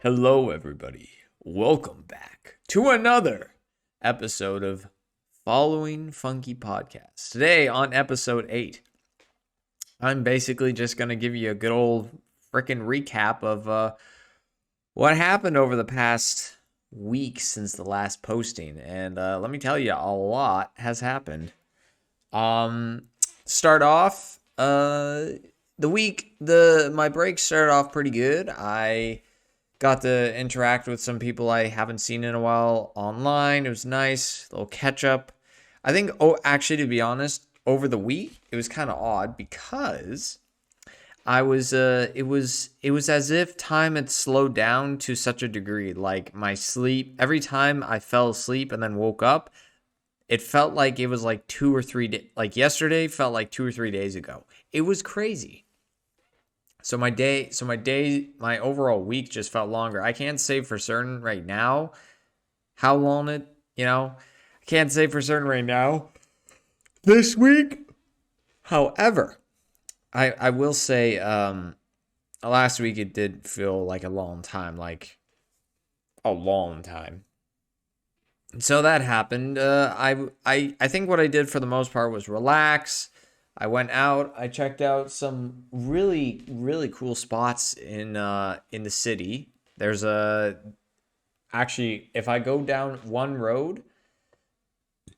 Hello, everybody. Welcome back to another episode of Following Funky Podcast. Today, on episode 8, I'm basically just going to give you a good old freaking recap of what happened over the past week since the last posting. And let me tell you, a lot has happened. Start off, my break started off pretty good. I got to interact with some people I haven't seen in a while online. It was nice, a little catch up. I think, actually, to be honest, over the week, it was kind of odd because it was as if time had slowed down to such a degree. Like my sleep, every time I fell asleep and then woke up, it felt like it was like 2 or 3 days. Like yesterday felt like 2 or 3 days ago. It was crazy. My overall week just felt longer. I can't say for certain right now how long I can't say for certain right now this week. However, I will say, last week it did feel like a long time, like a long time. So that happened. I think what I did for the most part was relax. I went out. I checked out some really really cool spots in the city. There's a Actually, if I go down one road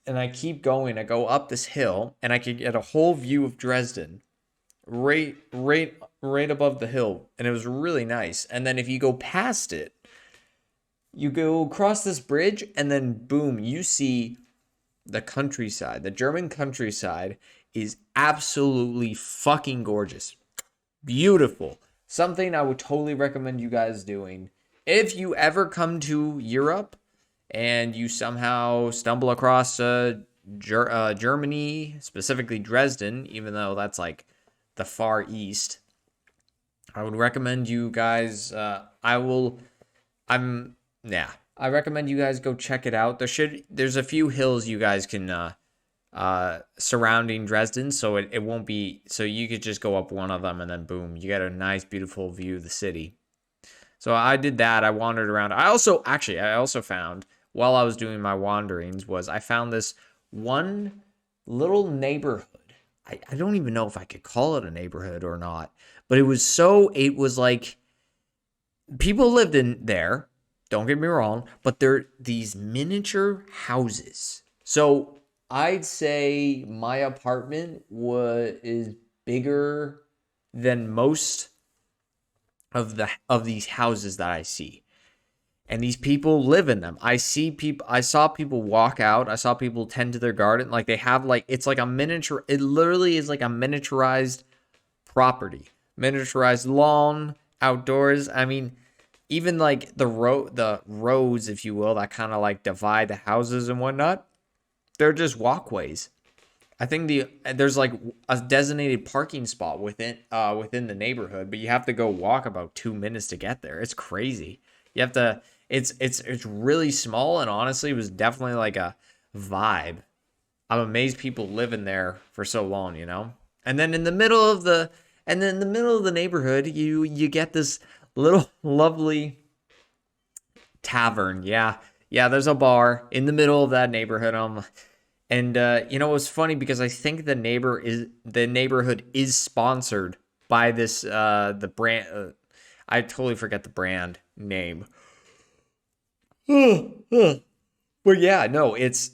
and I keep going, I go up this hill and I could get a whole view of Dresden right above the hill, and it was really nice. And then if you go past it, you go across this bridge and then boom, you see the countryside. The German countryside is absolutely fucking gorgeous. Beautiful. Something I would totally recommend you guys doing. If you ever come to Europe and you somehow stumble across Germany, specifically Dresden, even though that's like the far east, I would recommend you guys. I recommend you guys go check it out. There's a few hills you guys can surrounding Dresden, so it won't be, so you could just go up one of them and then boom, you get a nice beautiful view of the city. So I did that. I wandered around. I also found, while I was doing my wanderings, I found this one little neighborhood. I don't even know if I could call it a neighborhood or not, but it was like people lived in there. Don't get me wrong, but they're these miniature houses. So I'd say my apartment is bigger than most of these houses that I see. And these people live in them. I saw people walk out. I saw people tend to their garden. Like they have it's like a miniature. It literally is like a miniaturized property. Miniaturized lawn, outdoors. I mean, even like the roads, if you will, that kind of like divide the houses and whatnot, they're just walkways. I think there's like a designated parking spot within the neighborhood, but you have to go walk about 2 minutes to get there. It's crazy. You have to. It's really small, and honestly, it was definitely like a vibe. I'm amazed people live in there for so long, And then in the middle of the neighborhood, you get this little lovely tavern. Yeah, there's a bar in the middle of that neighborhood. And it was funny because I think the neighborhood is sponsored by this the brand. I totally forget the brand name. But yeah, no, it's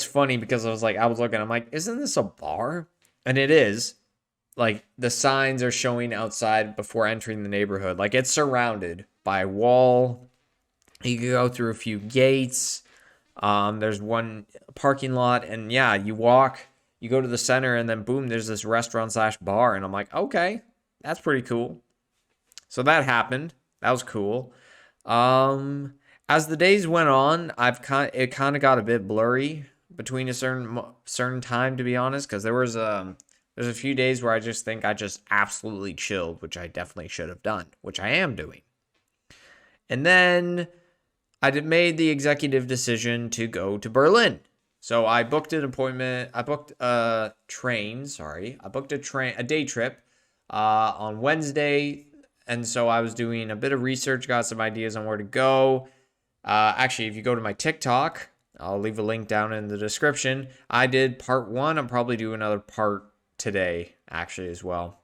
funny because I was looking, I'm like, isn't this a bar? And it is. Like the signs are showing outside before entering the neighborhood. Like it's surrounded by a wall. You can go through a few gates. There's one parking lot, and yeah, you go to the center, and then boom, there's this restaurant/bar, and I'm like, okay, that's pretty cool. So that happened. That was cool. As the days went on, it kind of got a bit blurry between a certain time, to be honest, because there's a few days where I just think I just absolutely chilled, which I definitely should have done, which I am doing. And then I made the executive decision to go to Berlin. So I booked an appointment. I booked a train. Sorry, I booked a day trip on Wednesday And so I was doing a bit of research, got some ideas on where to go. Actually, if you go to my TikTok, I'll leave a link down in the description. I did part 1. I'm probably doing another part today, actually, as well.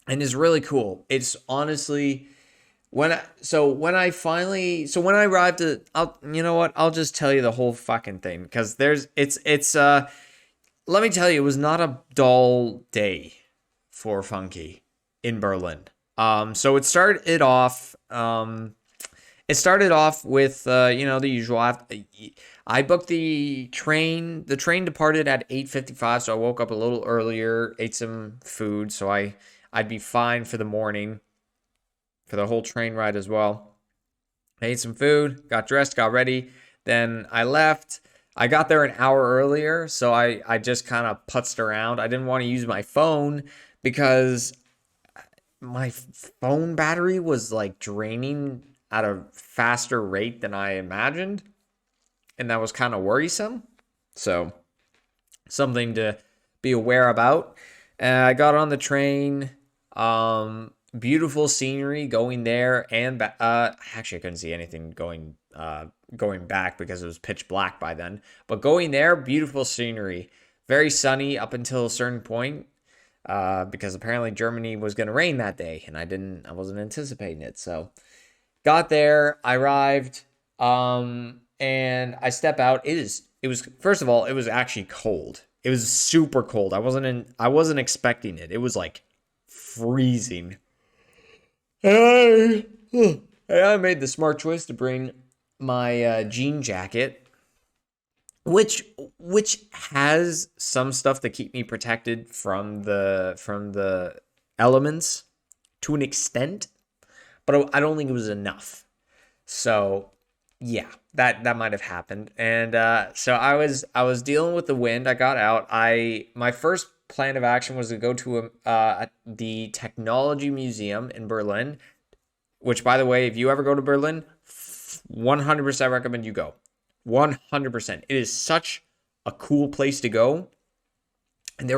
And it's really cool. It's honestly when I arrived at, you know what? I'll just tell you the whole fucking thing because let me tell you, it was not a dull day for Funky in Berlin. So it started off with the usual. I booked the train. The train departed at 8:55, so I woke up a little earlier, ate some food, so I'd be fine for the morning, for the whole train ride as well. I ate some food, got dressed, got ready. Then I left. I got there an hour earlier, so I just kind of putzed around. I didn't want to use my phone because my phone battery was like draining at a faster rate than I imagined. And that was kind of worrisome. So, something to be aware about. I got on the train. Beautiful scenery going there and back. Actually, I couldn't see anything going back because it was pitch black by then. But going there, beautiful scenery. Very sunny up until a certain point. Because apparently Germany was going to rain that day, and I wasn't anticipating it. So, got there, I arrived, and I step out. It was first of all, it was actually cold. It was super cold. I wasn't expecting it. It was like freezing. And I made the smart choice to bring my jean jacket, which has some stuff to keep me protected from the elements to an extent, but I don't think it was enough. So yeah, that might have happened. And so I was dealing with the wind. I got out. My first plan of action was to go to the Technology Museum in Berlin, which, by the way, if you ever go to Berlin, 100% recommend you go. 100%. It is such a cool place to go. And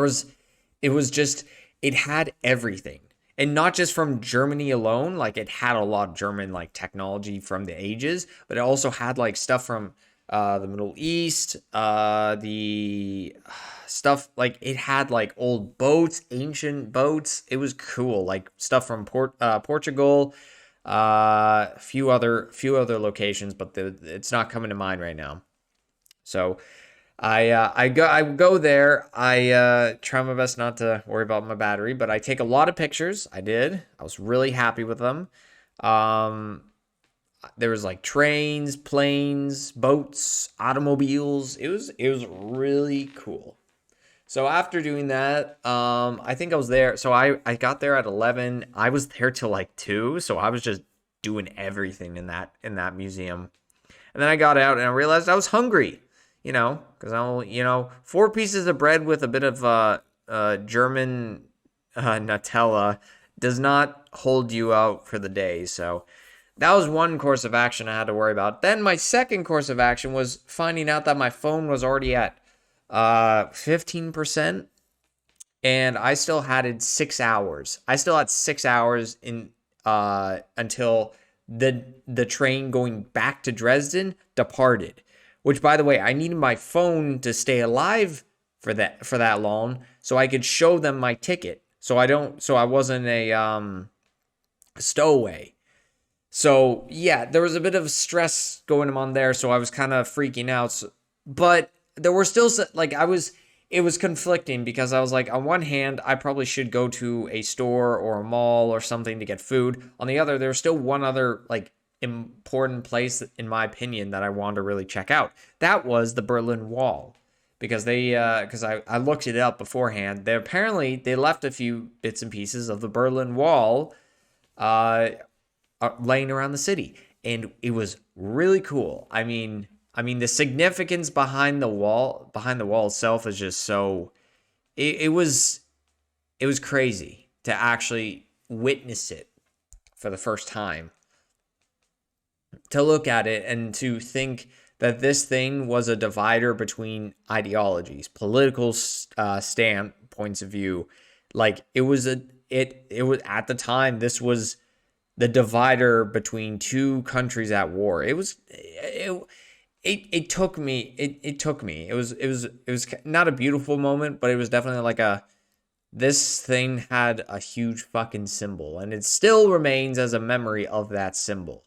it had everything. And not just from Germany alone, like it had a lot of German like technology from the ages, but it also had like stuff from the Middle East, the stuff like it had like old boats, ancient boats. It was cool, like stuff from Portugal, a few other locations, but it's not coming to mind right now. So I go there. I try my best not to worry about my battery, but I take a lot of pictures. I was really happy with them. There was like trains, planes, boats, automobiles. It was really cool. So after doing that, I think I was there. So I got there at 11. I was there till like 2, so I was just doing everything in that museum. And then I got out and I realized I was hungry. Because 4 pieces of bread with a bit of German Nutella does not hold you out for the day. So that was one course of action I had to worry about. Then my second course of action was finding out that my phone was already at 15%, and I still had 6 hours. I still had 6 hours in until the train going back to Dresden departed. Which, by the way, I needed my phone to stay alive for that long, so I could show them my ticket. So I wasn't a stowaway. So yeah, there was a bit of stress going on there, so I was kind of freaking out. But there were still it was conflicting because I was like, on one hand, I probably should go to a store or a mall or something to get food. On the other, there was still one other like important place, in my opinion, that I wanted to really check out. That was the Berlin Wall, because I looked it up beforehand. They left a few bits and pieces of the Berlin Wall laying around the city, and it was really cool. I mean the significance behind the wall itself is just so it was crazy to actually witness it for the first time, to look at it and to think that this thing was a divider between ideologies, political standpoints of view. Like it was at the time, this was the divider between two countries at war. It took me. It took me. It was not a beautiful moment, but it was definitely like a, this thing had a huge fucking symbol, and it still remains as a memory of that symbol.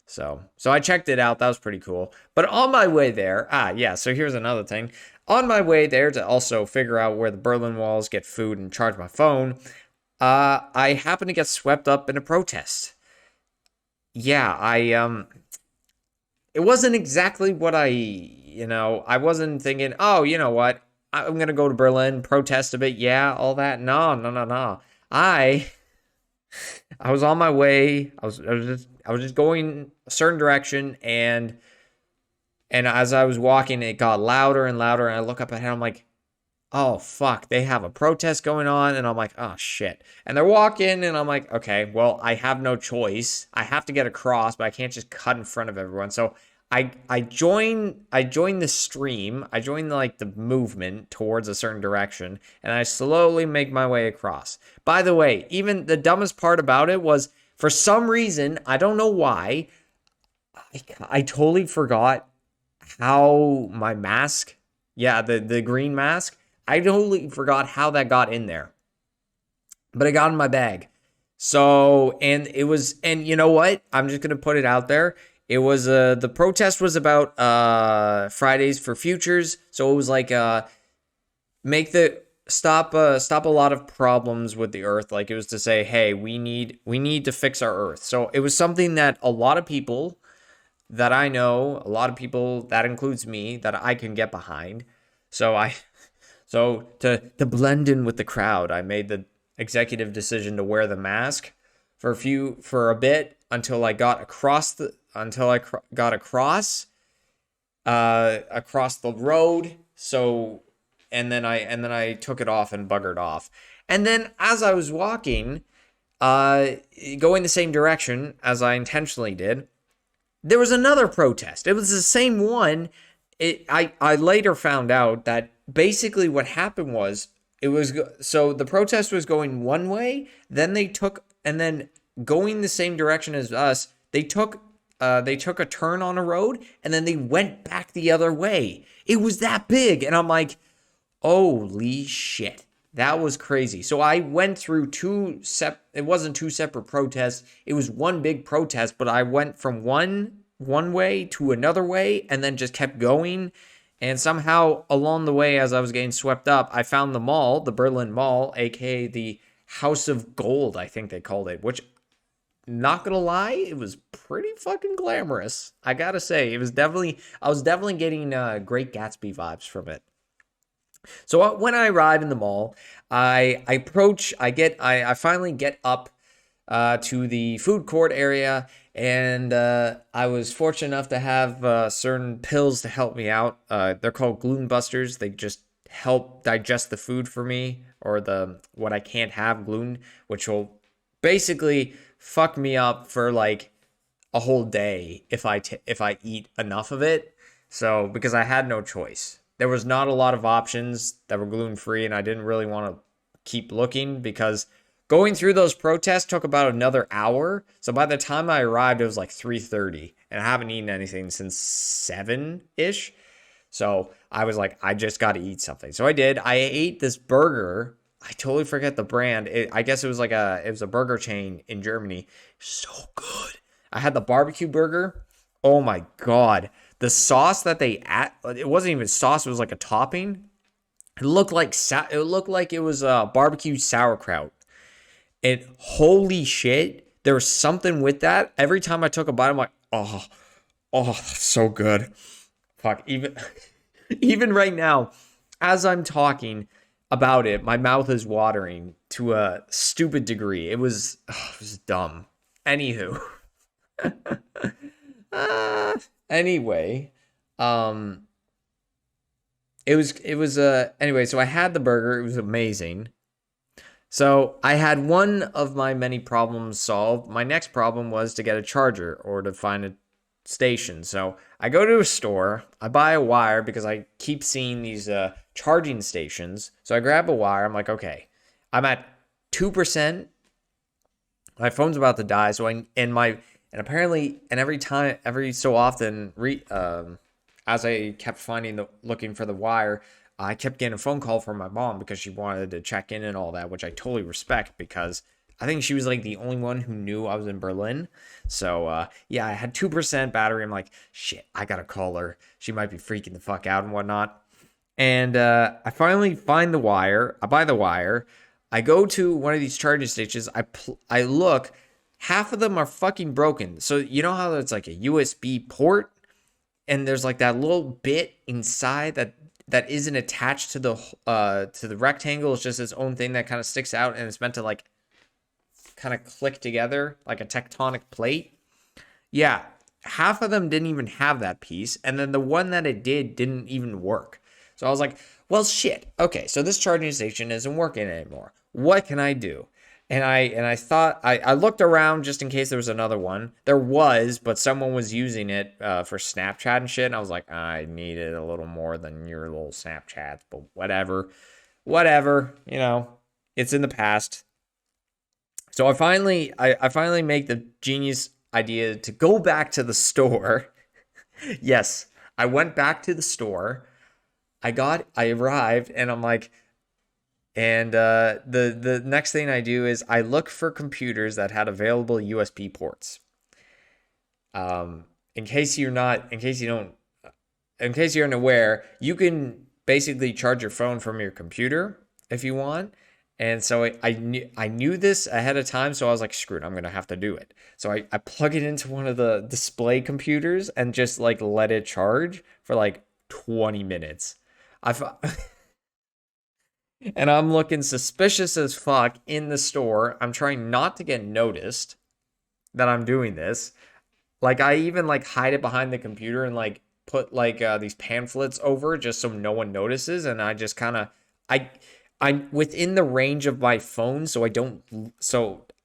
So I checked it out. That was pretty cool. But on my way there, yeah, so here's another thing. On my way there to also figure out where the Berlin Walls, get food, and charge my phone, I happened to get swept up in a protest. Yeah, it wasn't exactly what I wasn't thinking, oh, you know what? I'm gonna go to Berlin, protest a bit, yeah, all that. No, no, no, no. I was on my way. I was just going a certain direction, and as I was walking, it got louder and louder. And I look up ahead. I'm like, oh fuck, they have a protest going on, and I'm like, oh shit. And they're walking, and I'm like, okay, well, I have no choice. I have to get across, but I can't just cut in front of everyone. So I join the stream. I join like the movement towards a certain direction, and I slowly make my way across. By the way, even the dumbest part about it was, for some reason, I don't know why, I totally forgot how my mask, yeah, the green mask, I totally forgot how that got in there. But it got in my bag. So, and it was, and you know what? I'm just gonna put it out there. It was the protest was about Fridays for Futures. So it was like make the stop a lot of problems with the earth. Like, it was to say, hey, we need to fix our earth. So it was something that a lot of people that I know, a lot of people, that includes me, that I can get behind. So to blend in with the crowd, I made the executive decision to wear the mask for a bit until I got across across the road. So, and then I took it off and buggered off. And then as I was walking, going the same direction as I intentionally did, there was another protest. It was the same one. I later found out that basically what happened was, so the protest was going one way, then going the same direction as us, they took a turn on a road, and then they went back the other way. It was that big, and I'm like, holy shit. That was crazy. So I went through it wasn't two separate protests. It was one big protest, but I went from one way to another way, and then just kept going. And somehow along the way, as I was getting swept up, I found the mall, the Berlin Mall, aka the House of Gold, I think they called it, which, not gonna lie, it was pretty fucking glamorous. I gotta say, I was definitely getting Great Gatsby vibes from it. So when I arrive in the mall, I finally get up to the food court area, and I was fortunate enough to have certain pills to help me out. They're called Gloom Busters. They just help digest the food for me, or what I can't have, gluten, which will basically fuck me up for like a whole day if I eat enough of it. So, because I had no choice. There was not a lot of options that were gluten free, and I didn't really want to keep looking, because going through those protests took about another hour. So by the time I arrived, it was like 3:30, and I haven't eaten anything since 7-ish. So I was like, I just got to eat something. So I did. I ate this burger. I totally forget the brand. I guess it was a burger chain in Germany. So good. I had the barbecue burger. Oh my God. The sauce that they it wasn't even sauce. It was like a topping. It looked like it was barbecue sauerkraut. And holy shit, there was something with that. Every time I took a bite, I'm like, oh, that's so good. Fuck, even right now, as I'm talking about it, my mouth is watering to a stupid degree. It was dumb. Anywho, anyway, anyway. So I had the burger. It was amazing. So I had one of my many problems solved. My next problem was to get a charger, or to find a station. So I go to a store, I buy a wire, because I keep seeing these charging stations. So I grab a wire. I'm like, okay, I'm at 2%. My phone's about to die, so apparently every so often as I kept looking for the wire, I kept getting a phone call from my mom because she wanted to check in and all that, which I totally respect because I think she was like the only one who knew I was in Berlin. So yeah, I had 2% battery. I'm like, shit, I gotta call her. She might be freaking the fuck out and whatnot. And I finally find the wire. I buy the wire. I go to one of these charging stations. I look. Half of them are fucking broken. So you know how it's like a USB port, and there's like that little bit inside that isn't attached to the rectangle. It's just its own thing that kind of sticks out, and it's meant to like kind of click together like a tectonic plate. Yeah, half of them didn't even have that piece, and then the one that it didn't even work. So I was like, well, shit. Okay, so this charging station isn't working anymore. What can I do? And I thought I looked around just in case there was another one. There was, but someone was using it for Snapchat and shit. And I was like, I needed a little more than your little Snapchats, but whatever. You know, it's in the past. So I finally make the genius idea to go back to the store. Yes, I went back to the store. I arrived, and I'm like, and the next thing I do is I look for computers that had available USB ports. In case you're unaware, you can basically charge your phone from your computer if you want. And so I knew this ahead of time, so I was like, screw it, I'm gonna have to do it. So I plug it into one of the display computers and just like let it charge for like 20 minutes. And I'm looking suspicious as fuck in the store. I'm trying not to get noticed that I'm doing this. Like I even like hide it behind the computer and like put like these pamphlets over just so no one notices. And I just kind of I'm within the range of my phone, so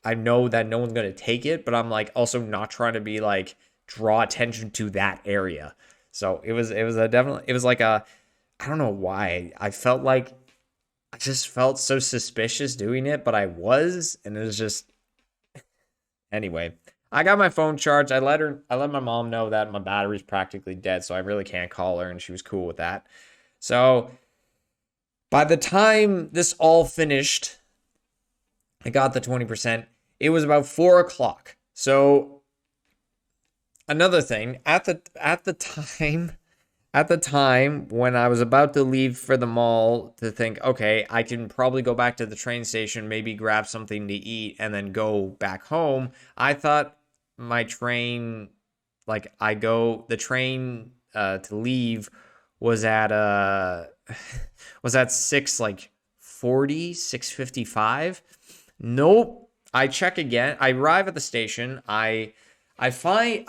I know that no one's gonna take it. But I'm like also not trying to be like draw attention to that area. So it was like a I don't know why I felt like. I just felt so suspicious doing it, but I was, and it was just anyway. I got my phone charged. I let my mom know that my battery's practically dead, so I really can't call her, and she was cool with that. So by the time this all finished, I got the 20%. It was about 4 o'clock. So another thing, at the time when I was about to leave for the mall to think, okay, I can probably go back to the train station, maybe grab something to eat, and then go back home, I thought my train, the train to leave was at 6:55. Nope. I check again. I arrive at the station. I buy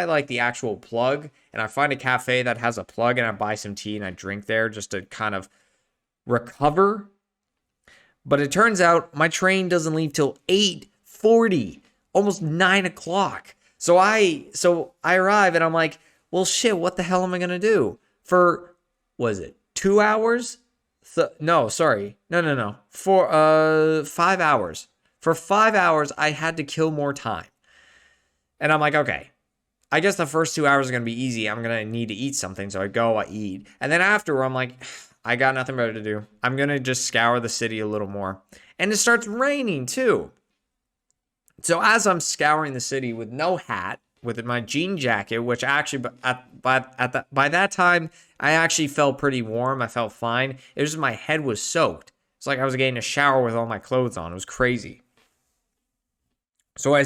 like the actual plug, and I find a cafe that has a plug, and I buy some tea and I drink there just to kind of recover. But it turns out my train doesn't leave till 8:40, almost 9 o'clock. So I arrive and I'm like, well, shit, what the hell am I going to do? For, was it 2 hours? No, sorry. No. For 5 hours. For 5 hours, I had to kill more time. And I'm like, okay, I guess the first 2 hours are going to be easy. I'm going to need to eat something. So I eat. And then after, I'm like, I got nothing better to do. I'm going to just scour the city a little more. And it starts raining too. So as I'm scouring the city with no hat, with my jean jacket, which actually by that time, I actually felt pretty warm. I felt fine. It was just my head was soaked. It's like I was getting a shower with all my clothes on. It was crazy. So I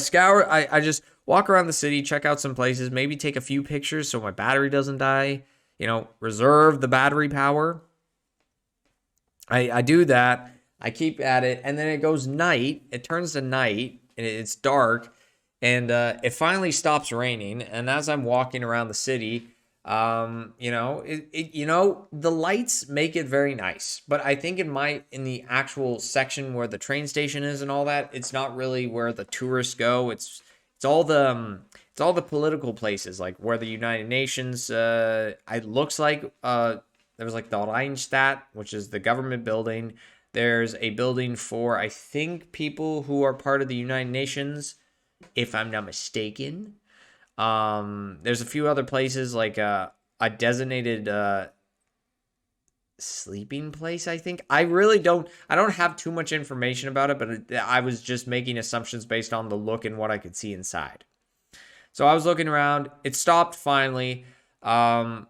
just walk around the city, check out some places, maybe take a few pictures so my battery doesn't die, reserve the battery power. I do that. I keep at it, and then it goes night. It turns to night, and it's dark, and it finally stops raining. And as I'm walking around the city, the lights make it very nice. But I think in the actual section where the train station is and all that, it's not really where the tourists go. It's all the political places, like where the United Nations. It looks like there was like the Reichstag, which is the government building. There's a building for, I think, people who are part of the United Nations, if I'm not mistaken. There's a few other places, like a designated sleeping place, I think. I don't have too much information about it, but I was just making assumptions based on the look and what I could see inside. So I was looking around. It stopped finally. I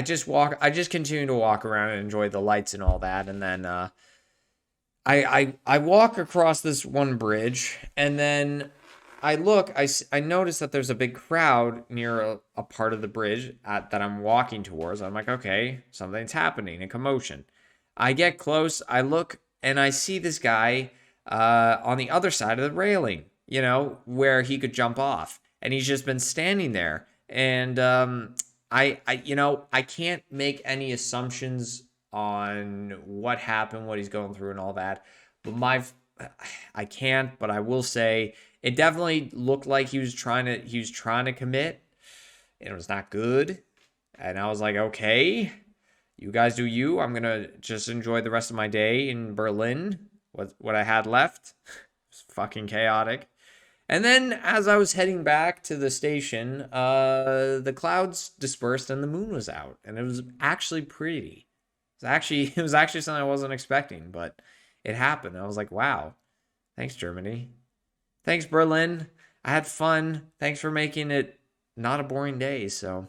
just continue to walk around and enjoy the lights and all that, and then I walk across this one bridge, and then I notice that there's a big crowd near a part of the bridge that I'm walking towards. I'm like, okay, something's happening, a commotion. I get close, I look, and I see this guy on the other side of the railing, where he could jump off. And he's just been standing there. And I can't make any assumptions on what happened, what he's going through and all that. But I can't, but I will say it definitely looked like he was trying to commit, and it was not good. And I was like, okay, you guys do you. I'm gonna just enjoy the rest of my day in Berlin. What I had left. It was fucking chaotic. And then as I was heading back to the station, the clouds dispersed and the moon was out, and it was actually pretty. It was actually something I wasn't expecting, but it happened. I was like, wow, thanks Germany. Thanks Berlin. I had fun. Thanks for making it not a boring day. So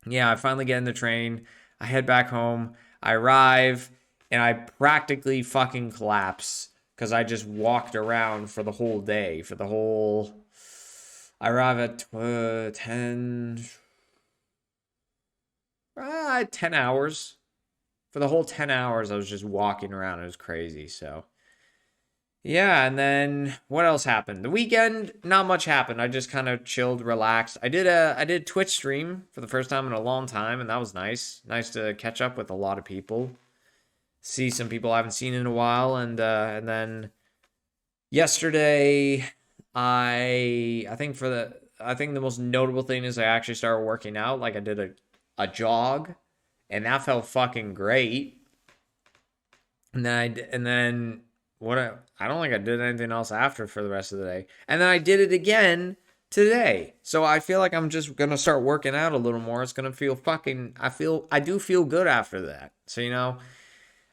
yeah, I finally get in the train. I head back home. I arrive and I practically fucking collapse because I just walked around for the whole day. I arrive at 10 hours. For the whole 10 hours, I was just walking around. It was crazy. So yeah, and then what else happened? The weekend, not much happened. I just kind of chilled, relaxed. I did Twitch stream for the first time in a long time, and that was nice. Nice to catch up with a lot of people. See some people I haven't seen in a while, and then yesterday, I think the most notable thing is I actually started working out. Like I did a jog, and that felt fucking great. And then I don't think I did anything else after for the rest of the day. And then I did it again today. So I feel like I'm just going to start working out a little more. It's going to feel I do feel good after that. So,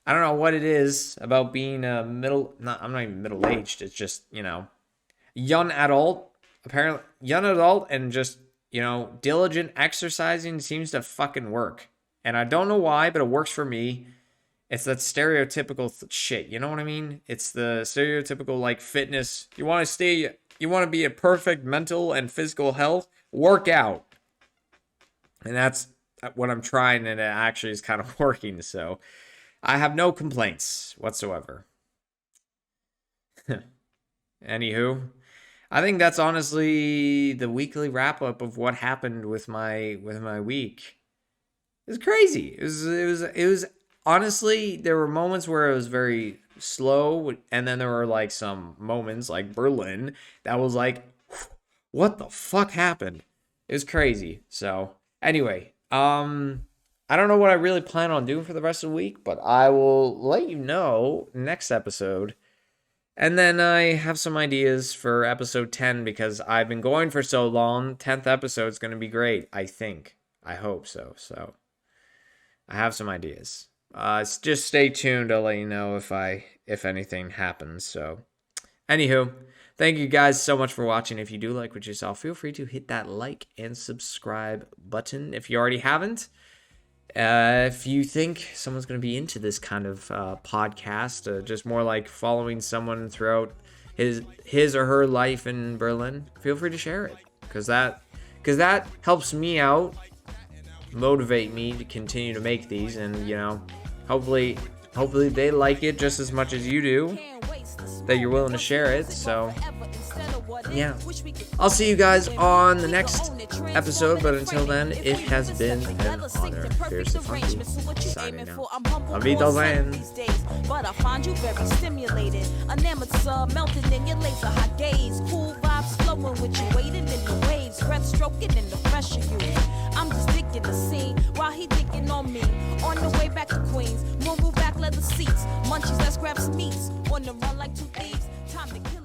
I don't know what it is about being I'm not even middle-aged. It's just, young adult, apparently young adult, and just, diligent exercising seems to fucking work. And I don't know why, but it works for me. It's that stereotypical shit. You know what I mean? It's the stereotypical like fitness. You want to be in perfect mental and physical health, work out. And that's what I'm trying, and it actually is kind of working. So I have no complaints whatsoever. Anywho, I think that's honestly the weekly wrap up of what happened with my week. It was crazy. It was honestly, there were moments where it was very slow, and then there were like some moments like Berlin that was like, what the fuck happened? It was crazy. So anyway, I don't know what I really plan on doing for the rest of the week, but I will let you know next episode. And then I have some ideas for episode 10 because I've been going for so long. 10th episode is going to be great, I think. I hope so. So I have some ideas. Just stay tuned. I'll let you know if anything happens. So anywho, thank you guys so much for watching. If you do like what you saw, feel free to hit that like and subscribe button if you already haven't. If you think someone's going to be into this kind of podcast, just more like following someone throughout his or her life in Berlin, feel free to share it because that helps me out, motivate me to continue to make these, and hopefully they like it just as much as you do, that you're willing to share it. So yeah, I'll see you guys on the next episode, but until then, it has been an honor. Fiercely funky, signing out. Untitled But I find you very stimulated. An amateur melting in your laser hot gaze. Cool vibes flowing with you, waiting in the waves. Breath stroking in the fresh of you. I'm just digging the scene while he digging on me. On the way back to leather seats. Munchies, let's grab some meats. On the run like two thieves. Time to kill.